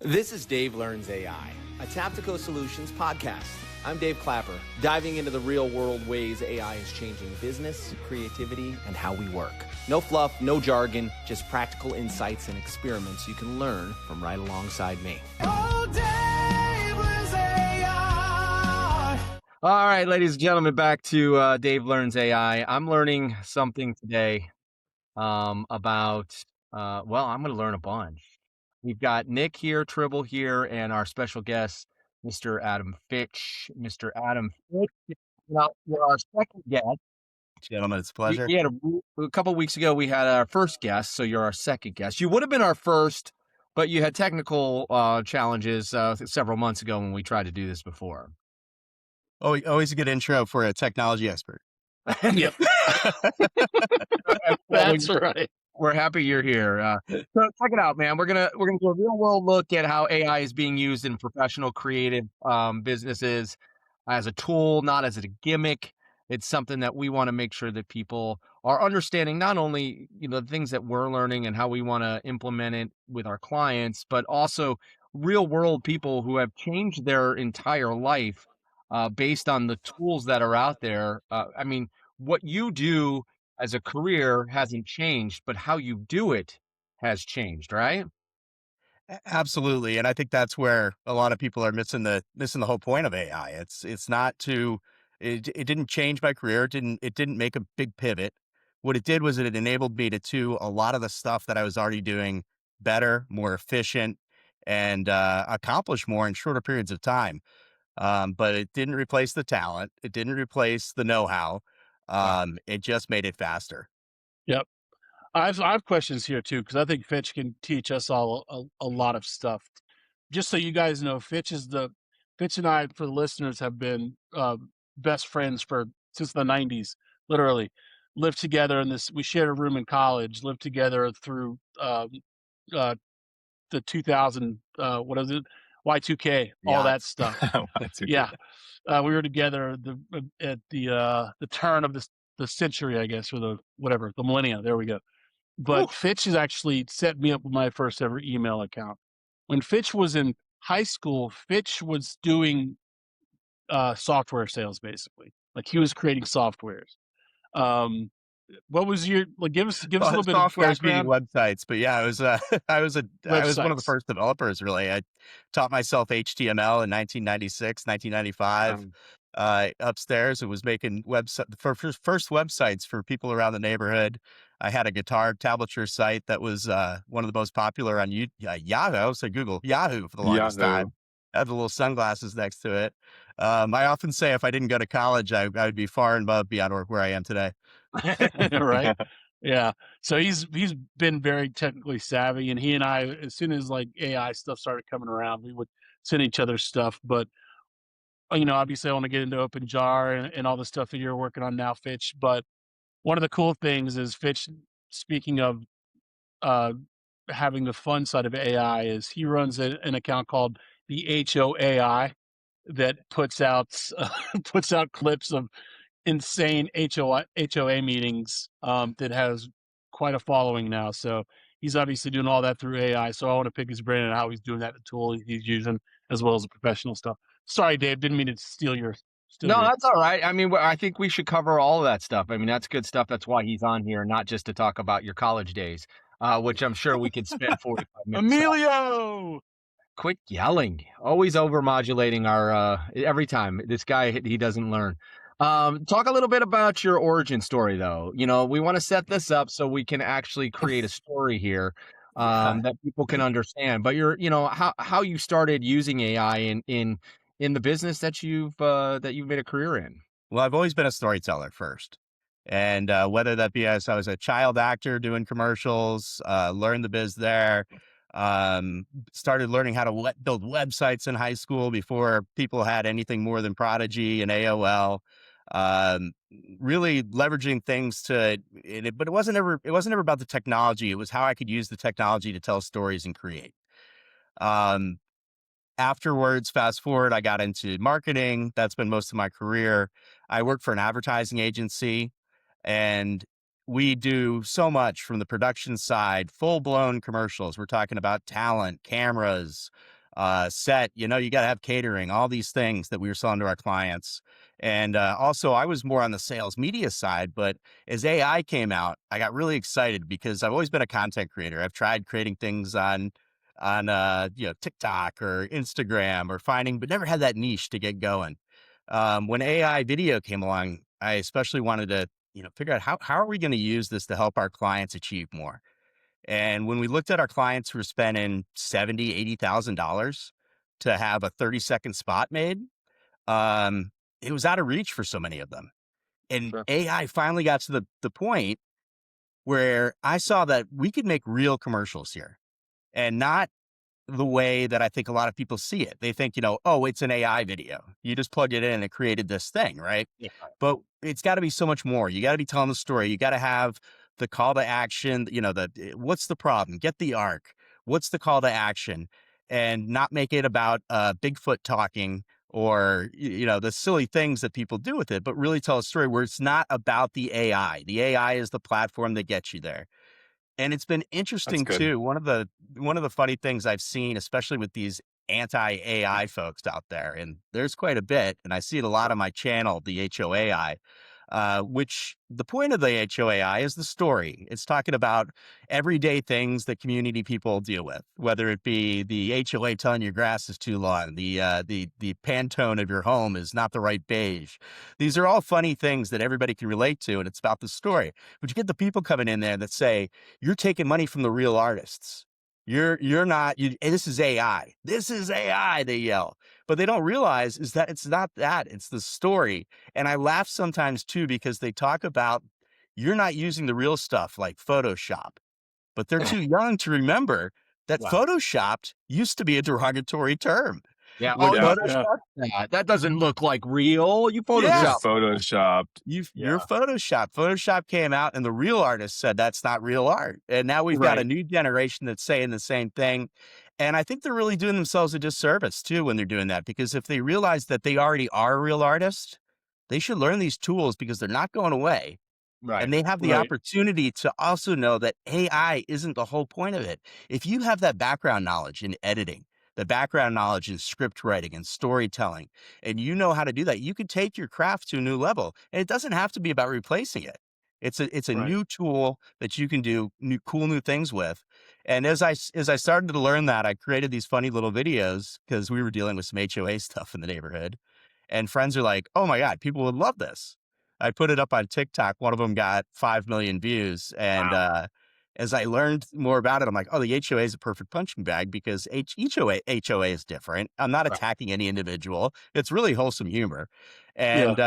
This is Dave Learns AI, a Taptico Solutions podcast. I'm Dave Clapper, diving into the real-world ways AI is changing business, creativity, and how we work. No fluff, no jargon, just practical insights and experiments you can learn from right alongside me. Oh, Dave Learns AI. All right, ladies and gentlemen, back to Dave Learns AI. I'm learning something today about, I'm going to learn a bunch. We've got Nick here, Tribble here, and our special guest, Mr. Adam Fitch. Mr. Adam Fitch, you're our second guest. Gentlemen, it's a pleasure. We had a couple of weeks ago, we had our first guest, so you're our second guest. You would have been our first, but you had technical challenges several months ago when we tried to do this before. Oh, always a good intro for a technology expert. Yep. That's right. We're happy you're here. So check it out, man. We're gonna do a real world look at how AI is being used in professional creative businesses as a tool, not as a gimmick. It's something that we want to make sure that people are understanding, not only the things that we're learning and how we want to implement it with our clients, but also real world people who have changed their entire life based on the tools that are out there. What you do as a career hasn't changed, but how you do it has changed, right? Absolutely. And I think that's where a lot of people are missing the whole point of AI. It's not to, it didn't change my career. It didn't make a big pivot. What it did was it enabled me to do a lot of the stuff that I was already doing better, more efficient, and accomplish more in shorter periods of time. But it didn't replace the talent. It didn't replace the know-how. It just made it faster. Yep. I have questions here too, because I think Fitch can teach us all a lot of stuff. Just so you guys know, Fitch and I, for the listeners, have been best friends since the 90s, literally. Lived together we shared a room in college, lived together through the 2000, what is it? Y2K, all that stuff. Y2K. Yeah. We were together at the turn of the century, I guess, or the millennia. There we go. But Ooh. Fitch has actually set me up with my first ever email account. When Fitch was in high school, Fitch was doing software sales, basically. Like he was creating softwares. What was your give us a little bit of background? Websites, but yeah, I was one of the first developers. Really, I taught myself HTML in 1996, 1995. Upstairs, it was making first websites for people around the neighborhood. I had a guitar tablature site that was one of the most popular on Yahoo. So Google Yahoo for the longest time. I had the little sunglasses next to it. I often say if I didn't go to college, I would be far and above beyond where I am today. Right. Yeah. So he's been very technically savvy, and he and I, as soon as like AI stuff started coming around, we would send each other stuff. But obviously I want to get into OpenJar and all the stuff that you're working on now, Fitch. But one of the cool things is Fitch, speaking of having the fun side of AI, is he runs an account called the HOAI that puts out clips of insane HOA meetings that has quite a following now. So he's obviously doing all that through AI. So I want to pick his brain on how he's doing that, the tool he's using, as well as the professional stuff. Sorry, Dave, didn't mean to steal your. No, that's all right. I think we should cover all of that stuff. That's good stuff. That's why he's on here, not just to talk about your college days, which I'm sure we could spend 45 minutes. Emilio! Quit yelling. Always overmodulating our every time. This guy, he doesn't learn. Talk a little bit about your origin story, though. We want to set this up so we can actually create a story here that people can understand. But how you started using AI in the business that you've made a career in. Well, I've always been a storyteller first. And whether that be as I was a child actor doing commercials, learned the biz there, started learning how to build websites in high school before people had anything more than Prodigy and AOL. Really leveraging things but it wasn't ever about the technology. It was how I could use the technology to tell stories and create. Afterwards, fast forward, I got into marketing. That's been most of my career. I worked for an advertising agency, and we do so much from the production side, full blown commercials. We're talking about talent, cameras, set, you got to have catering, all these things that we were selling to our clients. And also, I was more on the sales media side, but as AI came out, I got really excited because I've always been a content creator. I've tried creating things on TikTok or Instagram or finding, but never had that niche to get going. When AI video came along, I especially wanted to figure out how are we going to use this to help our clients achieve more. And when we looked at our clients who were spending $70,000, $80,000 to have a 30-second spot made, it was out of reach for so many of them. And Sure. AI finally got to the point where I saw that we could make real commercials here, and not the way that I think a lot of people see it. They think, oh, it's an AI video. You just plug it in and it created this thing, right? Yeah. But it's got to be so much more. You got to be telling the story. You got to have the call to action, what's the problem? Get the arc. What's the call to action? And not make it about Bigfoot talking or, the silly things that people do with it, but really tell a story where it's not about the AI. The AI is the platform that gets you there. And it's been interesting too. One of the funny things I've seen, especially with these anti-AI folks out there, and there's quite a bit, and I see it a lot on my channel, the HOAI, which the point of the HOAI is the story. It's talking about everyday things that community people deal with, whether it be the HOA telling your grass is too long, the Pantone of your home is not the right beige. These are all funny things that everybody can relate to, and it's about the story. But you get the people coming in there that say, you're taking money from the real artists. You're not, this is AI. This is AI, they yell. But they don't realize is that it's not that, it's the story. And I laugh sometimes too, because they talk about you're not using the real stuff like Photoshop, but they're too young to remember that Photoshopped used to be a derogatory term. Yeah. When that doesn't look like real. You Photoshopped. Photoshopped. You're Photoshop. Photoshop came out and the real artist said that's not real art. And now we've got a new generation that's saying the same thing. And I think they're really doing themselves a disservice too when they're doing that, because if they realize that they already are a real artist, they should learn these tools because they're not going away. Right. And they have the opportunity to also know that AI isn't the whole point of it. If you have that background knowledge in editing, the background knowledge in script writing and storytelling, and you know how to do that, you can take your craft to a new level. And it doesn't have to be about replacing it. It's a new tool that you can do cool new things with. And as I started to learn that, I created these funny little videos because we were dealing with some HOA stuff in the neighborhood. And friends are like, oh my God, people would love this. I put it up on TikTok. One of them got 5 million views. And as I learned more about it, I'm like, oh, the HOA is a perfect punching bag because each HOA is different. I'm not attacking any individual. It's really wholesome humor. And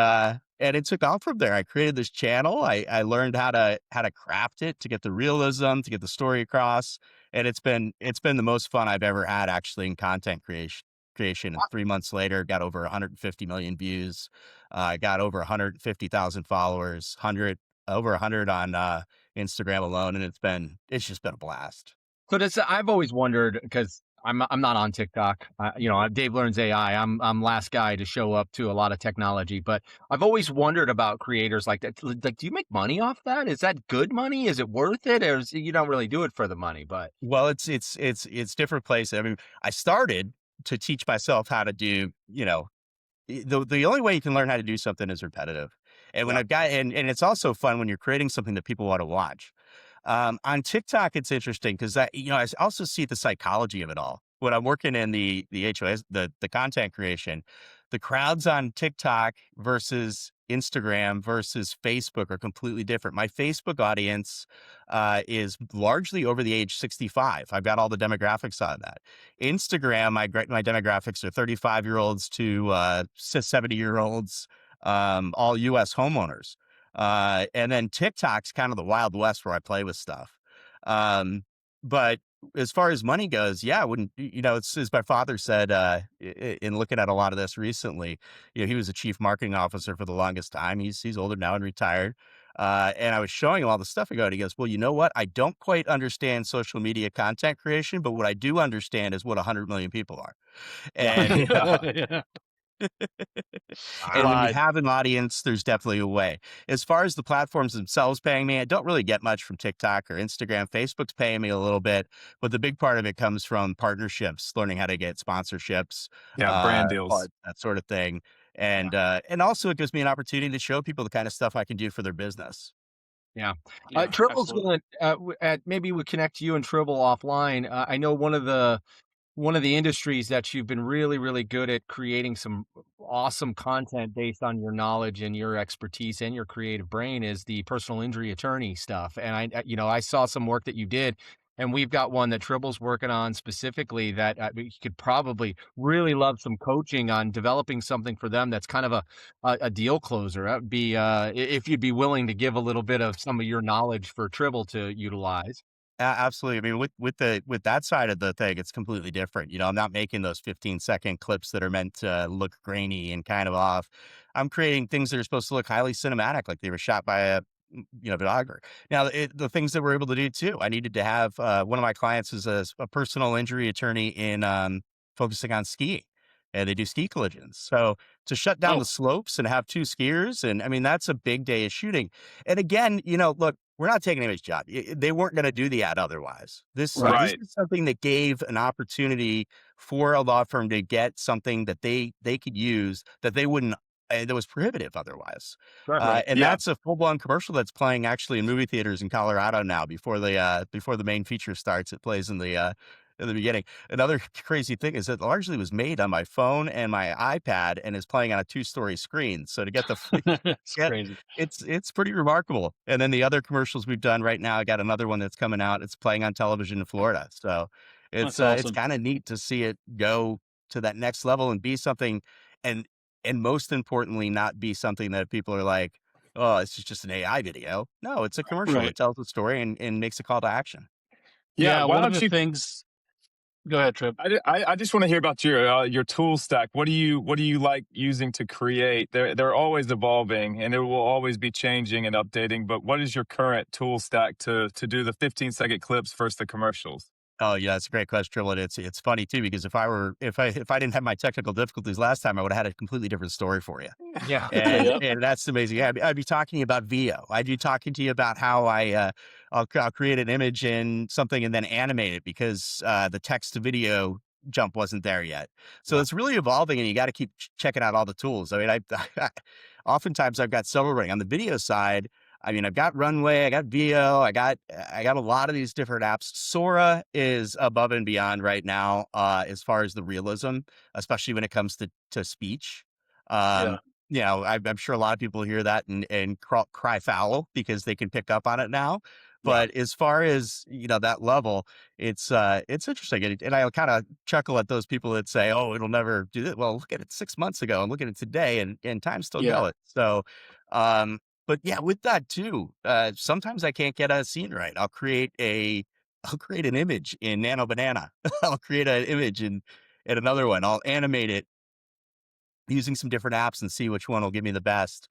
it took off from there. I created this channel. I learned how to craft it to get the realism, to get the story across. And it's been the most fun I've ever had actually in content creation. And 3 months later, got over 150 million views. Got over 150,000 followers, over 100 on Instagram alone, and it's just been a blast. So I've always wondered, because I'm not on TikTok. Dave Learns AI. I'm last guy to show up to a lot of technology, but I've always wondered about creators like that. Like, do you make money off that? Is that good money? Is it worth it? Or you don't really do it for the money? But it's different places. I mean, I started to teach myself how to do, the only way you can learn how to do something is repetitive. And when I've got, and it's also fun when you're creating something that people want to watch. On TikTok, it's interesting because I also see the psychology of it all. When I'm working in the HOS, the content creation, the crowds on TikTok versus Instagram versus Facebook are completely different. My Facebook audience is largely over the age 65. I've got all the demographics on that. Instagram, my demographics are 35-year-olds to 70-year-olds, all U.S. homeowners. And then TikTok's kind of the Wild West where I play with stuff. But as far as money goes, it's as my father said, in looking at a lot of this recently, he was a chief marketing officer for the longest time. He's older now and retired. And I was showing him all the stuff ago, and he goes, well, you know what? I don't quite understand social media content creation, but what I do understand is what 100 million people are. And And when you But have an audience, there's definitely a way. As far as the platforms themselves paying me, I don't really get much from TikTok or Instagram. Facebook's paying me a little bit, but the big part of it comes from partnerships, learning how to get sponsorships, Yeah, brand deals. that sort of thing. Yeah. And also it gives me an opportunity to show people the kind of stuff I can do for their business. Yeah. yeah, Tribble's absolutely. gonna, maybe we connect you and Tribble offline. I know one of the industries that you've been really, really good at creating some awesome content based on your knowledge and your expertise and your creative brain is the personal injury attorney stuff. And I saw some work that you did, and we've got one that Tribble's working on specifically that you could probably really love some coaching on developing something for them that's kind of a deal closer. That would be if you'd be willing to give a little bit of some of your knowledge for Tribble to utilize. Absolutely. I mean, with that side of the thing, it's completely different. I'm not making those 15-second clips that are meant to look grainy and kind of off. I'm creating things that are supposed to look highly cinematic, like they were shot by a videographer. Now, the things that we're able to do too. I needed to have one of my clients is a personal injury attorney in focusing on skiing, and they do ski collisions. So to shut down Oh, the slopes and have two skiers, and I mean that's a big day of shooting. And again, look, we're not taking anybody's job. They weren't going to do the ad otherwise. This Right. is something that gave an opportunity for a law firm to get something that they could use that they wouldn't that was prohibitive otherwise. Sure. Right. And Yeah. that's a full blown commercial that's playing actually in movie theaters in Colorado now before the main feature starts. It plays in the beginning. Another crazy thing is that largely was made on my phone and my iPad and is playing on a 2-story screen. So to get the it's get crazy. it's pretty remarkable. And then the other commercials we've done right now, I got another one that's coming out. It's playing on television in Florida. So That's it's awesome. kind of neat to see it go to that next level and be something and and most importantly, not be something that people are like, oh, it's just an AI video. No, it's a commercial Right. that tells a story and makes a call to action. Yeah. Yeah. Why One of don't the you? things. Go ahead, Trip. I just want to hear about your tool stack. What do you like using to create? They're always evolving, and it will always be changing and updating. But what is your current tool stack to do the 15-second clips versus the commercials? Oh yeah, that's a great question, Triple. And it's funny too because if I didn't have my technical difficulties last time, I would have had a completely different story for you. Yeah. And Yeah. and that's amazing. Yeah, I'd be talking about VO. I'd be talking to you about how I'll create an image in something and then animate it because the text to video jump wasn't there yet. So Yeah. it's really evolving, and you got to keep checking out all the tools. I mean, oftentimes I've got several running on the video side. I mean, I've got Runway, I got VO, I got a lot of these different apps. Sora is above and beyond right now as far as the realism, especially when it comes to speech. Yeah. Um, I'm sure a lot of people hear that and cry foul because they can pick up on it now. Yeah. But as far as that level, it's interesting, and I kind of chuckle at those people that say, "Oh, it'll never do that." Well, look at it 6 months ago, and look at it today, and time's still Yeah. going. So, but yeah, with that too, sometimes I can't get a scene right. I'll create an image in Nano Banana. I'll create an image in another one. I'll animate it using some different apps and see which one will give me the best.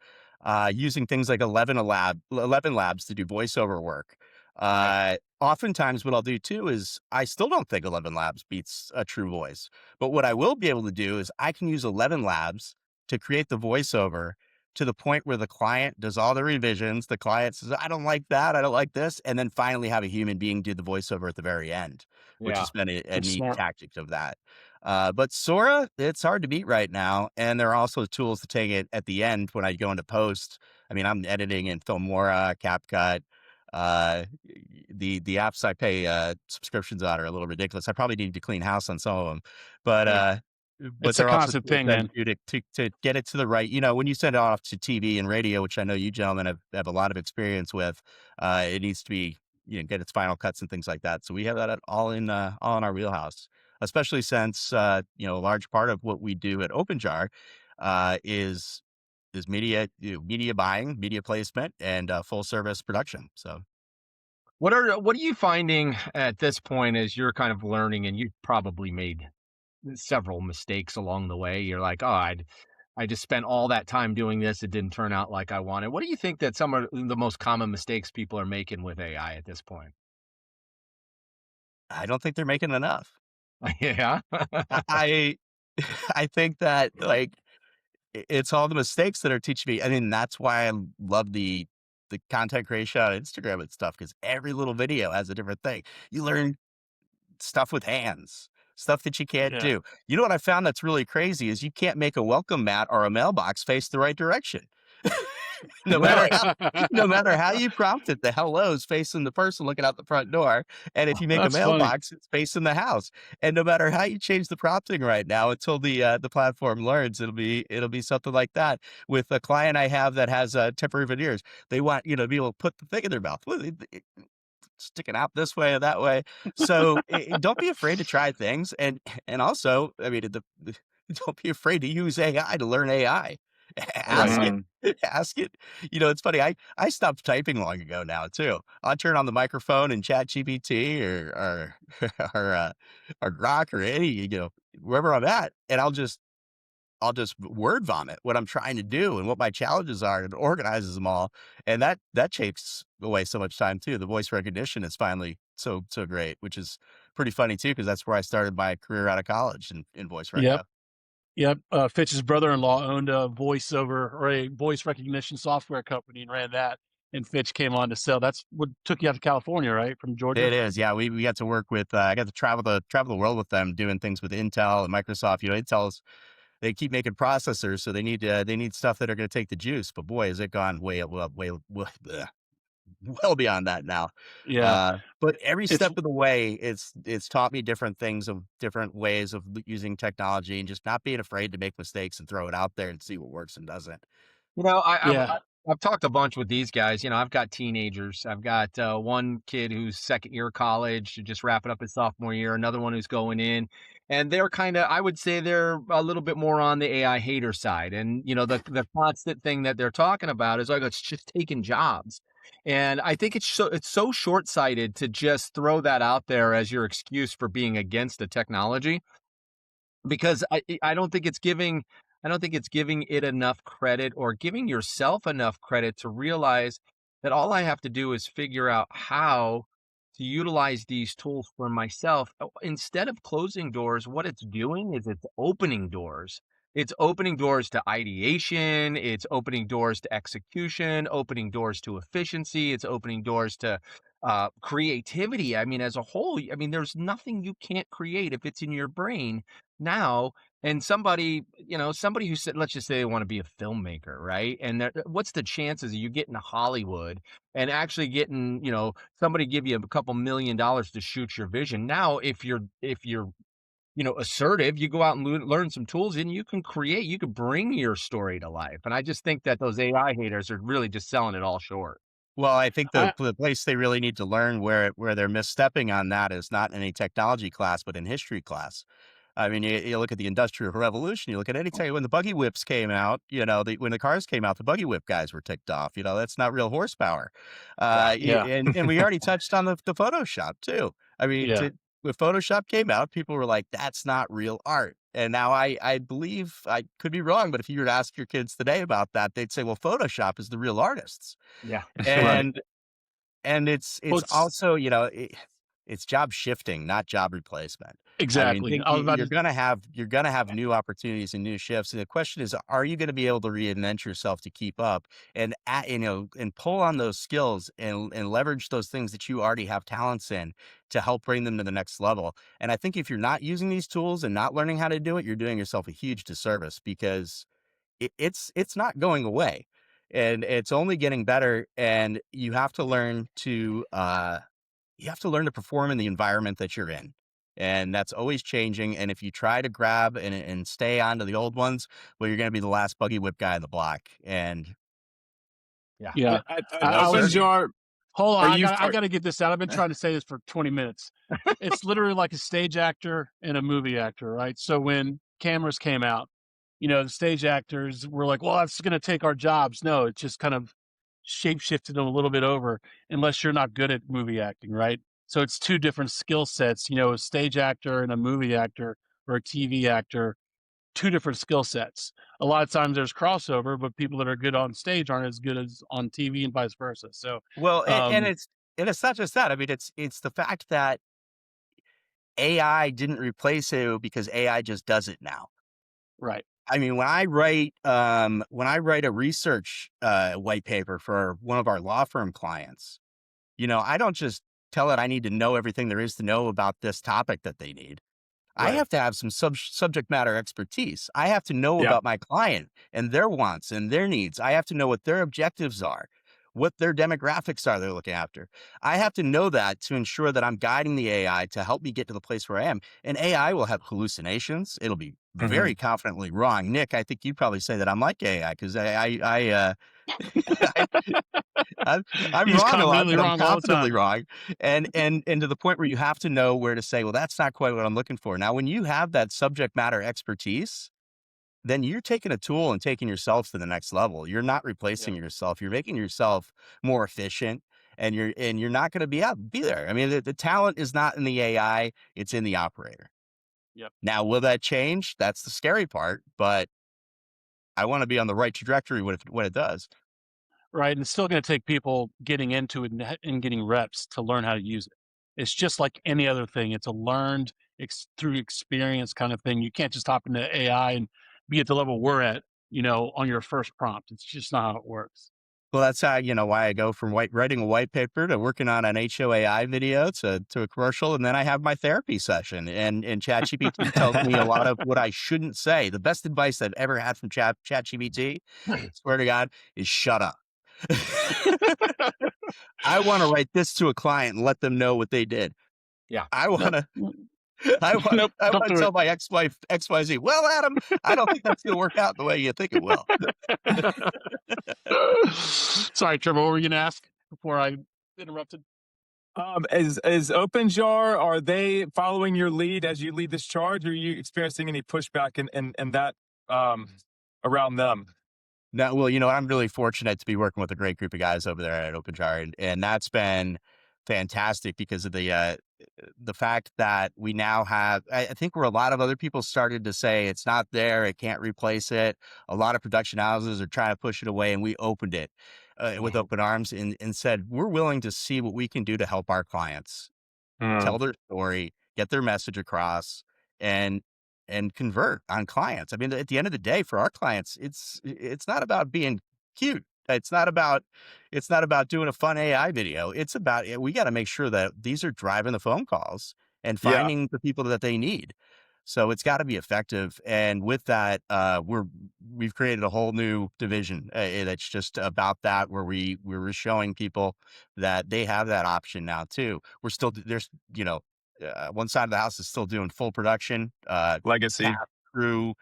Using things like 11 Labs to do voiceover work. Right. Oftentimes what I'll do too is I still don't think 11 Labs beats a true voice. But what I will be able to do is I can use 11 Labs to create the voiceover to the point where the client does all the revisions. The client says, I don't like that. I don't like this. And then finally have a human being do the voiceover at the very end, which Yeah. has been a That's neat smart. tactic of that. But Sora, it's hard to beat right now. And there are also tools to take it at the end when I go into post. I mean, I'm editing in Filmora, CapCut. The apps I pay subscriptions on are a little ridiculous. I probably need to clean house on some of them, but Yeah. but It's a there are also constant tools thing, that man. you to get it to the right. When you send it off to TV and radio, which I know you gentlemen have a lot of experience with, it needs to be get its final cuts and things like that. So we have that all in our wheelhouse, especially since a large part of what we do at OpenJar is media buying, media placement, and full service production. So What are you finding at this point as you're kind of learning, and you've probably made several mistakes along the way? You're like, oh, I just spent all that time doing this. It didn't turn out like I wanted. What do you think that some of the most common mistakes people are making with AI at this point? I don't think they're making enough. Yeah. I I think that it's all the mistakes that are teaching me. I mean, that's why I love the content creation on Instagram and stuff, because every little video has a different thing. You learn stuff with hands, stuff that you can't Yeah. do. You know what I found that's really crazy is you can't make a welcome mat or a mailbox face the right direction. No matter Really? how no matter how you prompt it, the hello's facing the person looking out the front door. And if you make a That's funny. mailbox, it's facing the house. And no matter how you change the prompting right now until the platform learns, it'll be something like that. With a client I have that has temporary veneers, they want, to be able to put the thing in their mouth. Well, sticking out this way or that way. So don't be afraid to try things. And also, I mean, don't be afraid to use AI to learn AI. Ask Right. it. Ask it. It's funny. I stopped typing long ago now too. I'll turn on the microphone and chat GPT or Grok or any, wherever I'm at, and I'll just word vomit what I'm trying to do and what my challenges are, and it organizes them all. And that takes away so much time too. The voice recognition is finally so great, which is pretty funny too, because that's where I started my career out of college in voice Yep. reco. Yep. Fitch's brother-in-law owned a voiceover or a voice recognition software company and ran that. And Fitch came on to sell. That's what took you out to California, right? From Georgia? It is. Yeah. We got to work with, I got to travel the world with them doing things with Intel and Microsoft. Intel's, they keep making processors, so they need stuff that are going to take the juice. But boy, has it gone well beyond that now. Yeah. But every It's step of the way, it's taught me different things, of different ways of using technology, and just not being afraid to make mistakes and throw it out there and see what works and doesn't. yeah. I've talked a bunch with these guys. I've got teenagers. I've got one kid who's second year college, just wrapping up his sophomore year. Another one who's going in, and they're I would say they're a little bit more on the AI hater side. And the constant thing that they're talking about is like it's just taking jobs. And I think it's so short sighted to just throw that out there as your excuse for being against the technology, because I don't think it's giving it enough credit, or giving yourself enough credit to realize that all I have to do is figure out how to utilize these tools for myself. Instead of closing doors, what it's doing is it's opening doors. It's opening doors to ideation, it's opening doors to execution, opening doors to efficiency, it's opening doors to creativity. I mean, as a whole, I mean, there's nothing you can't create if it's in your brain now. And somebody who said, let's just say they want to be a filmmaker, right? And what's the chances of you getting to Hollywood and actually getting, somebody give you a couple $1 million to shoot your vision? Now, if you're assertive, you go out and learn some tools, and you can bring your story to life. And I just think that those AI haters are really just selling it all short. Well, I think the I, place they really need to learn where they're misstepping on that is not in a technology class, but in history class. I mean, you look at the Industrial Revolution, you look at any time when the buggy whips came out, when the cars came out, the buggy whip guys were ticked off. That's not real horsepower. yeah. And we already touched on the Photoshop too. I mean, Yeah. when Photoshop came out, people were like, that's not real art. And now I believe, I could be wrong, but if you were to ask your kids today about that, they'd say, well, Photoshop is the real artists. Yeah. Right. And it's Well, also, it's job shifting, not job replacement. I mean, exactly. I was about you're to, gonna have new opportunities and new shifts. And the question is, are you going to be able to reinvent yourself to keep up and and pull on those skills and leverage those things that you already have talents in to help bring them to the next level? And I think if you're not using these tools and not learning how to do it, you're doing yourself a huge disservice, because it's not going away, and it's only getting better. And you have to learn to perform in the environment that you're in. And that's always changing. And if you try to grab and stay on to the old ones, well, you're going to be the last buggy whip guy in the block. And yeah. I know, was, Jar. hold on. Are I got to get this out. I've been trying to say this for 20 minutes. It's literally like a stage actor and a movie actor, right? So when cameras came out, the stage actors were like, well, that's going to take our jobs. No, it just kind of shape shifted them a little bit over, unless you're not good at movie acting, right? So it's two different skill sets, a stage actor and a movie actor, or a TV actor, two different skill sets. A lot of times there's crossover, but people that are good on stage aren't as good as on TV, and vice versa. So, well, um, and it's not just that. I mean, it's the fact that AI didn't replace you because AI just does it now. right. I mean, when I write a research white paper for one of our law firm clients, I don't just tell it I need to know everything there is to know about this topic that they need. I Right. have to have some subject matter expertise. I have to know Yeah. about my client and their wants and their needs. I have to know what their objectives are, what their demographics are they're looking after. I have to know that to ensure that I'm guiding the AI to help me get to the place where I am. And AI will have hallucinations. It'll be Mhm. very confidently wrong. Nick, I think you'd probably say that I'm like AI because I I'm He's wrong a lot, completely but I'm wrong all the confidently time. wrong. And to the point where you have to know where to say, well, that's not quite what I'm looking for. Now, when you have that subject matter expertise, then you're taking a tool and taking yourself to the next level. You're not replacing Yep. yourself. You're making yourself more efficient, and you're not going to be there. I mean, the talent is not in the AI, it's in the operator. Yep. Now, will that change? That's the scary part, but I want to be on the right trajectory when it does. Right. And it's still going to take people getting into it and getting reps to learn how to use it. It's just like any other thing. It's a learned through experience kind of thing. You can't just hop into AI and be at the level we're at, on your first prompt. It's just not how it works. Well, that's how, why I go from writing a white paper to working on an HOAI video to a commercial. And then I have my therapy session, and ChatGPT tells me a lot of what I shouldn't say. The best advice I've ever had from ChatGPT, swear to God, is shut up. I want to write this to a client and let them know what they did. Yeah. I want to, Nope. I want Nope, to don't do tell it. my ex-wife XYZ. Well, Adam, I don't think that's going to work out the way you think it will. Sorry, Trevor, what were you going to ask before I interrupted? Is OpenJar, are they following your lead as you lead this charge, or are you experiencing any pushback in that around them? No, well, I'm really fortunate to be working with a great group of guys over there at OpenJar, and that's been fantastic because of the fact that we now have. I think where a lot of other people started to say it's not there, it can't replace it. A lot of production houses are trying to push it away, and we opened it with open arms and said we're willing to see what we can do to help our clients tell their story, get their message across, and convert on clients. I mean, at the end of the day, for our clients, it's not about being cute. It's not about doing a fun AI video. It's about we got to make sure that these are driving the phone calls and Yeah. finding the people that they need. So it's got to be effective. And with that, we've created a whole new division that's just about that, where we're showing people that they have that option now too. We're still there's one side of the house is still doing full production, Legacy. cast, crew,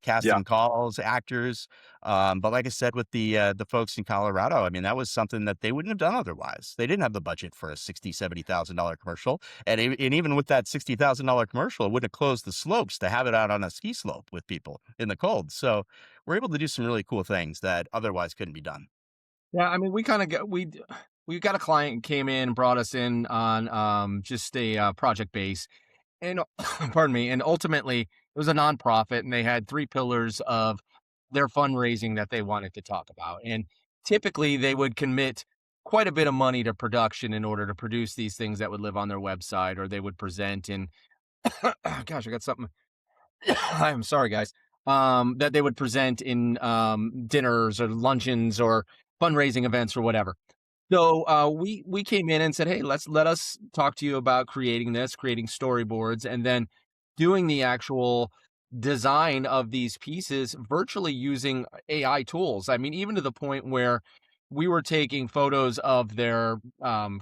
casting calls, actors. But like I said, with the folks in Colorado, I mean, that was something that they wouldn't have done otherwise. They didn't have the budget for a $60,000-$70,000 commercial. And even with that $60,000 commercial, it wouldn't have closed the slopes to have it out on a ski slope with people in the cold. So we're able to do some really cool things that otherwise couldn't be done. Yeah, I mean, we got a client who came in and brought us in on just a project base, and pardon me, and ultimately it was a nonprofit, and they had 3 pillars of their fundraising that they wanted to talk about. And typically they would commit quite a bit of money to production in order to produce these things that would live on their website, or they would present in gosh, I got something. I'm sorry, guys. That they would present in dinners or luncheons or fundraising events or whatever. So we came in and said, hey, let us talk to you about creating storyboards, and then doing the actual design of these pieces virtually using AI tools. I mean, even to the point where we were taking photos of their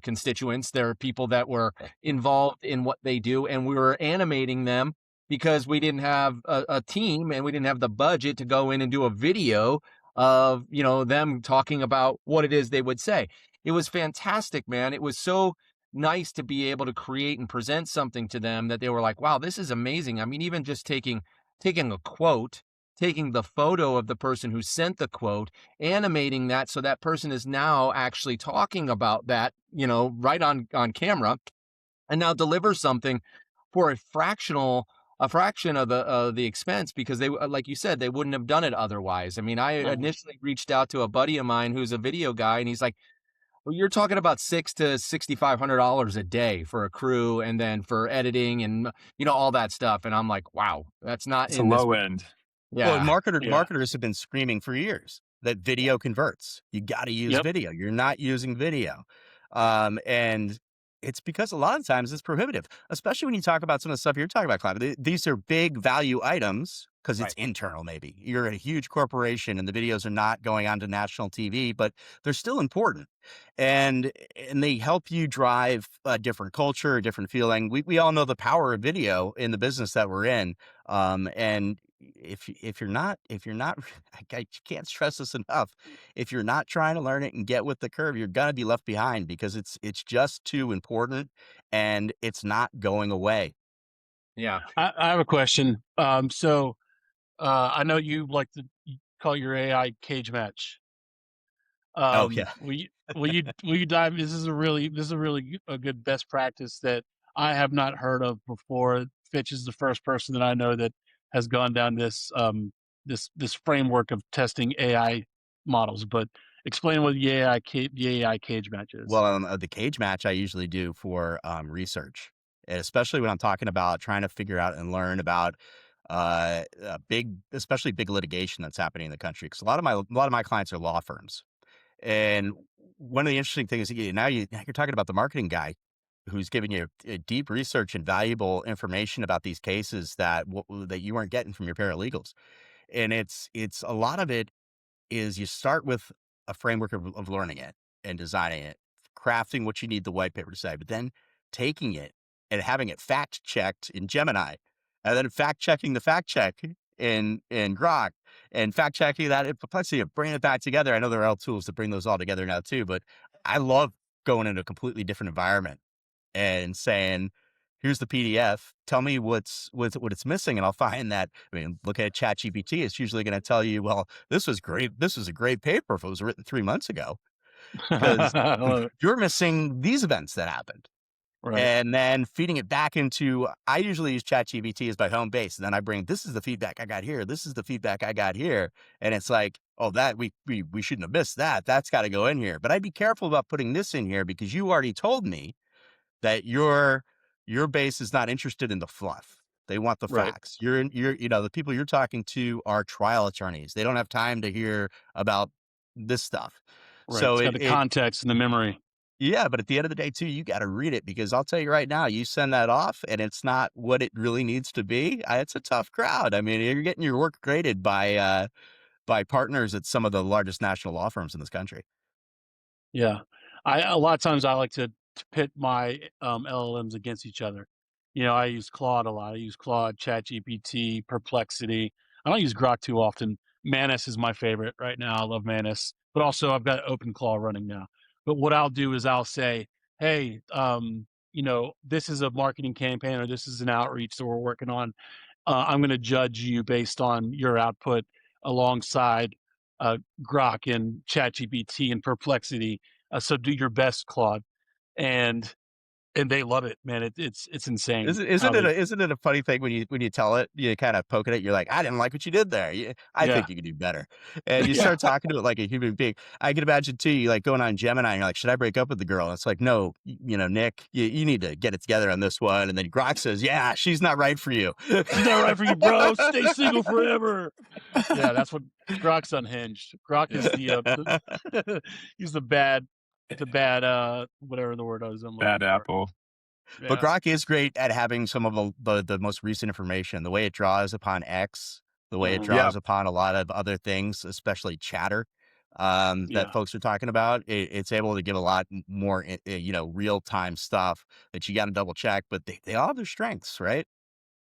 constituents, their people that were involved in what they do, and we were animating them because we didn't have a team and we didn't have the budget to go in and do a video of, them talking about what it is they would say. It was fantastic, man. It was so nice to be able to create and present something to them that they were like, wow, this is amazing. I mean, even just taking a quote, taking the photo of the person who sent the quote, animating that so that person is now actually talking about that, right on camera, and now deliver something for a fraction of the expense, because they, like you said, they wouldn't have done it otherwise. I mean, I initially reached out to a buddy of mine who's a video guy, and he's like, well, you're talking about $600 to $6,500 a day for a crew, and then for editing and all that stuff. And I'm like, wow, that's not It's in a this. low end. Well, and Yeah. marketers have been screaming for years that video converts. You got to use Yep. video. You're not using video. And it's because a lot of times it's prohibitive, especially when you talk about some of the stuff you're talking about, Clive. These are big value items because it's Right. internal, maybe. You're a huge corporation and the videos are not going on to national TV, but they're still important. And they help you drive a different culture, a different feeling. We all know the power of video in the business that we're in. And if you're not I can't stress this enough. If you're not trying to learn it and get with the curve, you're gonna be left behind because it's just too important and it's not going away. Yeah. I have a question. So I know you like to call your AI cage match. Oh yeah. Will you dive? This is a really a good best practice that I have not heard of before. Fitch is the first person that I know that has gone down this framework of testing AI models. But explain what the AI cage match is. Well, the cage match I usually do for research, and especially when I'm talking about trying to figure out and learn about especially big litigation that's happening in the country. Because a lot of my clients are law firms. And one of the interesting things, now you're talking about the marketing guy who's giving you a deep research and valuable information about these cases that you weren't getting from your paralegals. And it's a lot of it is you start with a framework of learning it and designing it, crafting what you need the white paper to say, but then taking it and having it fact checked in Gemini, and then fact checking the fact check in Grok, and fact checking that in Perplexity, and bringing it back together. I know there are all tools to bring those all together now too, but I love going into a completely different environment and saying, here's the PDF. Tell me what it's missing, and I'll find that. I mean, look at ChatGPT. It's usually going to tell you, well, this was great. This was a great paper if it was written 3 months ago, because I love it. you're missing these events that happened. Right. And then feeding it back into, I usually use ChatGPT as my home base. And then I bring, this is the feedback I got here. This is the feedback I got here. And it's like, oh, that we shouldn't have missed that. That's got to go in here. But I'd be careful about putting this in here because you already told me that your base is not interested in the fluff. They want the Right. facts. The people you're talking to are trial attorneys. They don't have time to hear about this stuff. Right. So It's got the context and the memory. yeah, but at the end of the day too, you got to read it, because I'll tell you right now, you send that off and it's not what it really needs to be. It's a tough crowd. I mean, you're getting your work graded by partners at some of the largest national law firms in this country. Yeah. A lot of times I like to pit my LLMs against each other. I use Claude a lot. I use Claude, ChatGPT, Perplexity. I don't use Grok too often. Manus is my favorite right now. I love Manus, but also I've got OpenClaw running now. But what I'll do is I'll say, hey, this is a marketing campaign or this is an outreach that we're working on. I'm going to judge you based on your output alongside Grok and ChatGPT and Perplexity. So do your best, Claude, and they love it, man. It's insane. Isn't it a funny thing when you tell it, you kind of poke at it, you're like, I didn't like what you did there. I Yeah. think you could do better. And you Yeah. start talking to it like a human being. I can imagine too, you like going on Gemini and you're like, should I break up with the girl? And it's like, no, Nick, you need to get it together on this one. And then Grok says, yeah, she's not right for you. She's not right for you, bro. Stay single forever. Yeah, that's what Grok's unhinged. Grok is he's the bad whatever the word I was looking Bad for. apple. Yeah. But Grok is great at having some of the most recent information, the way it draws upon X, the way it draws upon a lot of other things, especially chatter, that folks are talking about. It's able to give a lot more, real time stuff that you got to double check, but they all have their strengths, right?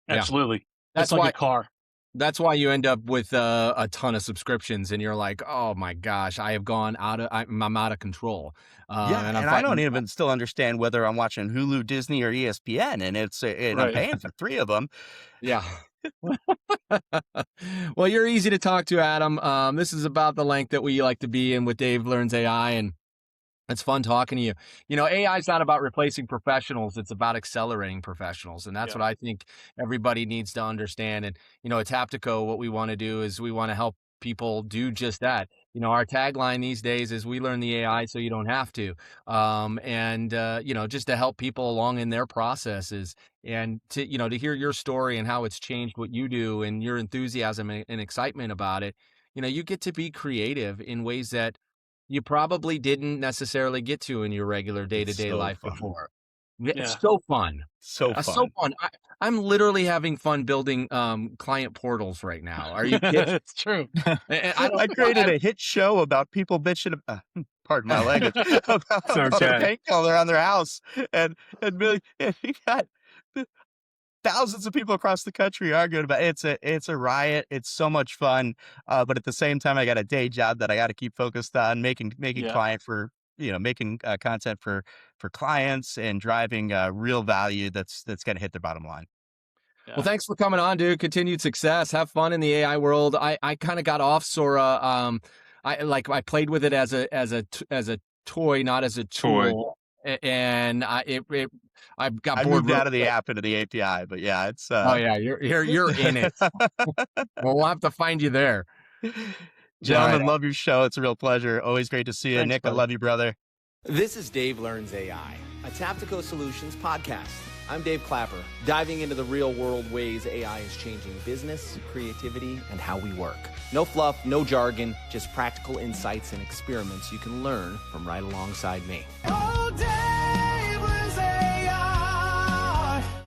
Absolutely. That's It's like why a car. That's why you end up with a ton of subscriptions, and you're like, "Oh my gosh, I have gone I'm out of control." And I don't even still understand whether I'm watching Hulu, Disney, or ESPN, and I'm Right. paying for 3 of them. Yeah. Well, you're easy to talk to, Adam. This is about the length that we like to be in with Dave Learns AI, and it's fun talking to you. AI is not about replacing professionals. It's about accelerating professionals. And that's what I think everybody needs to understand. And, at Taptico, what we want to do is we want to help people do just that. You know, our tagline these days is "We learn the AI so you don't have to," you know, just to help people along in their processes, and to hear your story and how it's changed what you do and your enthusiasm and excitement about it. You know, you get to be creative in ways that you probably didn't necessarily get to in your regular It's day-to-day so life fun. before. It's Yeah. so fun. So So fun. fun. I'm literally having fun building client portals right now. Are you kidding? It's true. I created a hit show about people bitching, pardon my language, about It's their okay. paint color on their house, and you got thousands of people across the country arguing about it. It's a riot. It's so much fun, but at the same time, I got a day job that I got to keep focused on making Yeah. client for making content for clients and driving real value that's going to hit their bottom line. Yeah. Well, thanks for coming on, dude. Continued success. Have fun in the AI world. I kind of got off Sora. I played with it as a toy, not as a Toy. tool. And I got I bored moved real out of the quick. app into the API, but yeah, it's Oh yeah, you're in it. Well, we'll have to find you there. Gentlemen, love your show. It's a real pleasure. Always great to see you. Thanks, Nick, buddy. I love you, brother. This is Dave Learns AI, a Taptico Solutions podcast. I'm Dave Clapper, diving into the real-world ways AI is changing business, creativity, and how we work. No fluff, no jargon, just practical insights and experiments you can learn from right alongside me. All day.